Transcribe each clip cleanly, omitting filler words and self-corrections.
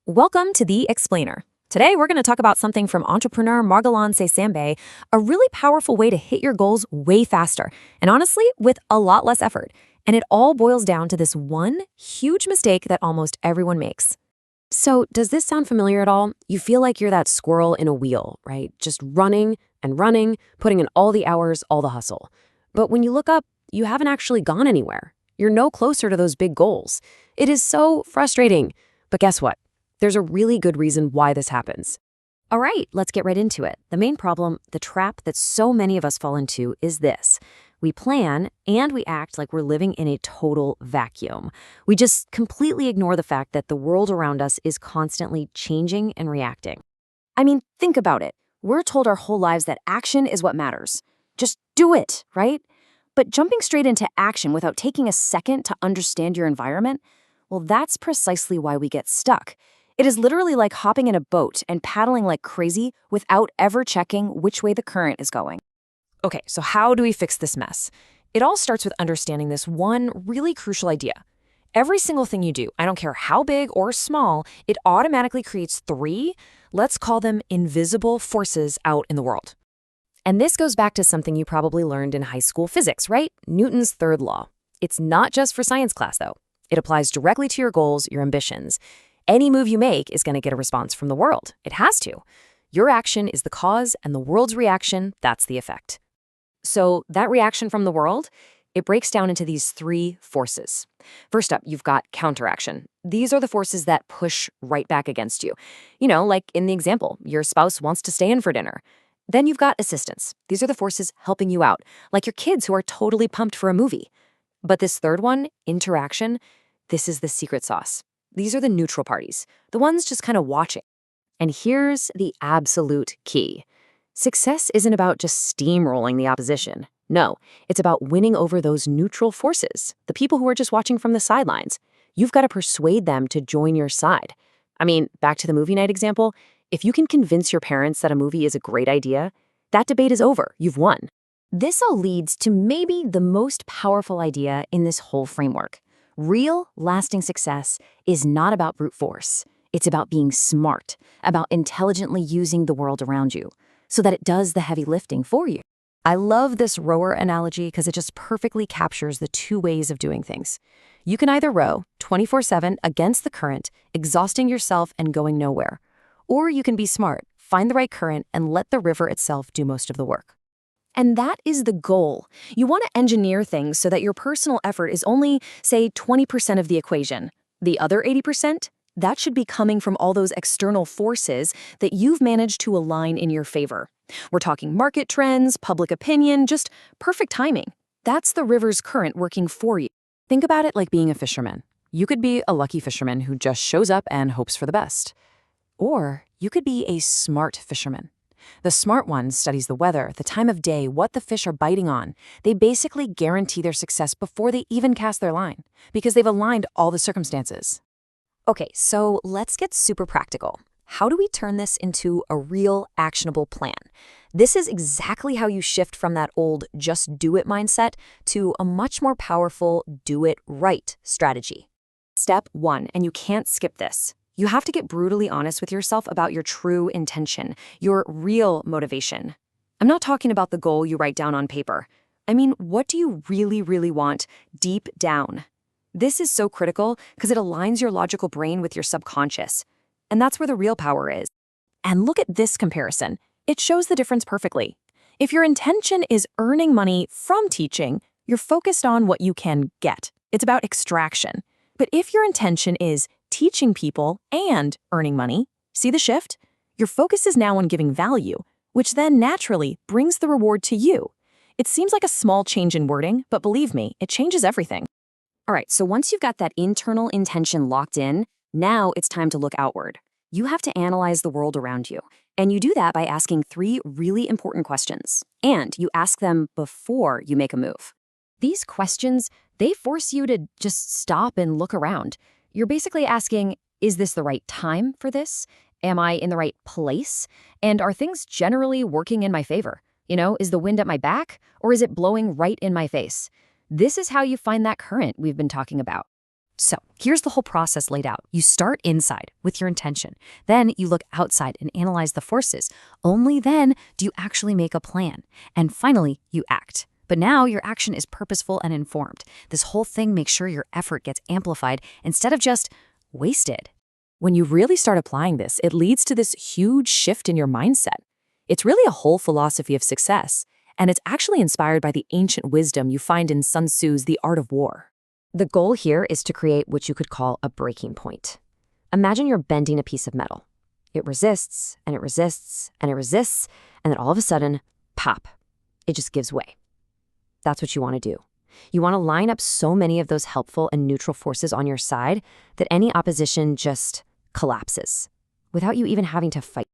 Welcome to The Explainer. Today, we're going to talk about something from entrepreneur Margulan Seisembai, a really powerful way to hit your goals way faster, and honestly, with a lot less effort. And it all boils down to this one huge mistake that almost everyone makes. So, does this sound familiar at all? You feel like you're that squirrel in a wheel, right? Just running and running, putting in all the hours, all the hustle. But when you look up, you haven't actually gone anywhere. You're no closer to those big goals. It is so frustrating. But guess what? There's a really good reason why this happens. All right, let's get right into it. The main problem, the trap that so many of us fall into is this. We plan and we act like we're living in a total vacuum. We just completely ignore the fact that the world around us is constantly changing and reacting. I mean, think about it. We're told our whole lives that action is what matters. Just do it, right? But jumping straight into action without taking a second to understand your environment, well, that's precisely why we get stuck. It is literally like hopping in a boat and paddling like crazy without ever checking which way the current is going. Okay, so how do we fix this mess? It all starts with understanding this one really crucial idea. Every single thing you do, I don't care how big or small, it automatically creates three, let's call them invisible forces out in the world. And this goes back to something you probably learned in high school physics, right? Newton's third law. It's not just for science class, though. It applies directly to your goals, your ambitions. Any move you make is going to get a response from the world. It has to. Your action is the cause, and the world's reaction, that's the effect. So that reaction from the world, it breaks down into these three forces. First up, you've got counteraction. These are the forces that push right back against you. You know, like in the example, your spouse wants to stay in for dinner. Then you've got assistance. These are the forces helping you out, like your kids who are totally pumped for a movie. But this third one, interaction, this is the secret sauce. These are the neutral parties, the ones just kind of watching. And here's the absolute key. Success isn't about just steamrolling the opposition. No, it's about winning over those neutral forces, the people who are just watching from the sidelines. You've got to persuade them to join your side. I mean, back to the movie night example, if you can convince your parents that a movie is a great idea, that debate is over. You've won. This all leads to maybe the most powerful idea in this whole framework. Real, lasting success is not about brute force. It's about being smart, about intelligently using the world around you so that it does the heavy lifting for you. I love this rower analogy because it just perfectly captures the two ways of doing things. You can either row 24/7 against the current, exhausting yourself and going nowhere. Or you can be smart, find the right current, and let the river itself do most of the work. And that is the goal. You want to engineer things so that your personal effort is only, say, 20% of the equation. The other 80%, that should be coming from all those external forces that you've managed to align in your favor. We're talking market trends, public opinion, just perfect timing. That's the river's current working for you. Think about it like being a fisherman. You could be a lucky fisherman who just shows up and hopes for the best. Or you could be a smart fisherman. The smart one studies the weather, the time of day, what the fish are biting on. They basically guarantee their success before they even cast their line, because they've aligned all the circumstances. Okay, so let's get super practical. How do we turn this into a real, actionable plan? This is exactly how you shift from that old just do it mindset to a much more powerful do it right strategy. Step 1, and you can't skip this. You have to get brutally honest with yourself about your true intention, your real motivation. I'm not talking about the goal you write down on paper. I mean, what do you really, really want deep down? This is so critical because it aligns your logical brain with your subconscious. And that's where the real power is. And look at this comparison. It shows the difference perfectly. If your intention is earning money from teaching, you're focused on what you can get. It's about extraction. But if your intention is teaching people and earning money, see the shift? Your focus is now on giving value, which then naturally brings the reward to you. It seems like a small change in wording, but believe me, it changes everything. All right, so once you've got that internal intention locked in, now it's time to look outward. You have to analyze the world around you, and you do that by asking three really important questions, and you ask them before you make a move. These questions, they force you to just stop and look around. You're basically asking, is this the right time for this? Am I in the right place? And are things generally working in my favor? You know, is the wind at my back, or is it blowing right in my face? This is how you find that current we've been talking about. So here's the whole process laid out. You start inside with your intention. Then you look outside and analyze the forces. Only then do you actually make a plan. And finally, you act. But now your action is purposeful and informed. This whole thing makes sure your effort gets amplified instead of just wasted. When you really start applying this, it leads to this huge shift in your mindset. It's really a whole philosophy of success, and it's actually inspired by the ancient wisdom you find in Sun Tzu's The Art of War. The goal here is to create what you could call a breaking point. Imagine you're bending a piece of metal. It resists, and it resists, and it resists, and then all of a sudden, pop, it just gives way. That's what you want to do. You want to line up so many of those helpful and neutral forces on your side that any opposition just collapses without you even having to fight.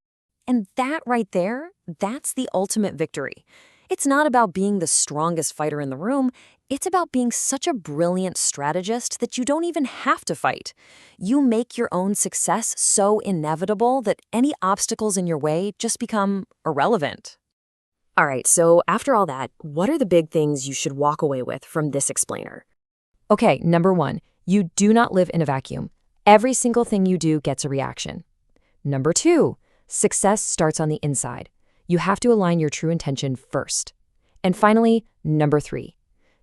And that right there, that's the ultimate victory. It's not about being the strongest fighter in the room. It's about being such a brilliant strategist that you don't even have to fight. You make your own success so inevitable that any obstacles in your way just become irrelevant. All right, so after all that, what are the big things you should walk away with from this explainer? Okay, number 1, you do not live in a vacuum. Every single thing you do gets a reaction. Number 2, success starts on the inside. You have to align your true intention first. And finally, number 3,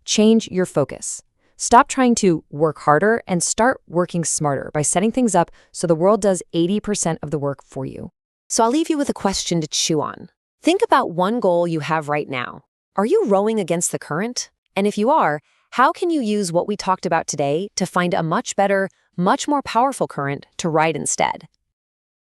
change your focus. Stop trying to work harder and start working smarter by setting things up so the world does 80% of the work for you. So I'll leave you with a question to chew on. Think about one goal you have right now. Are you rowing against the current? And if you are, how can you use what we talked about today to find a much better, much more powerful current to ride instead?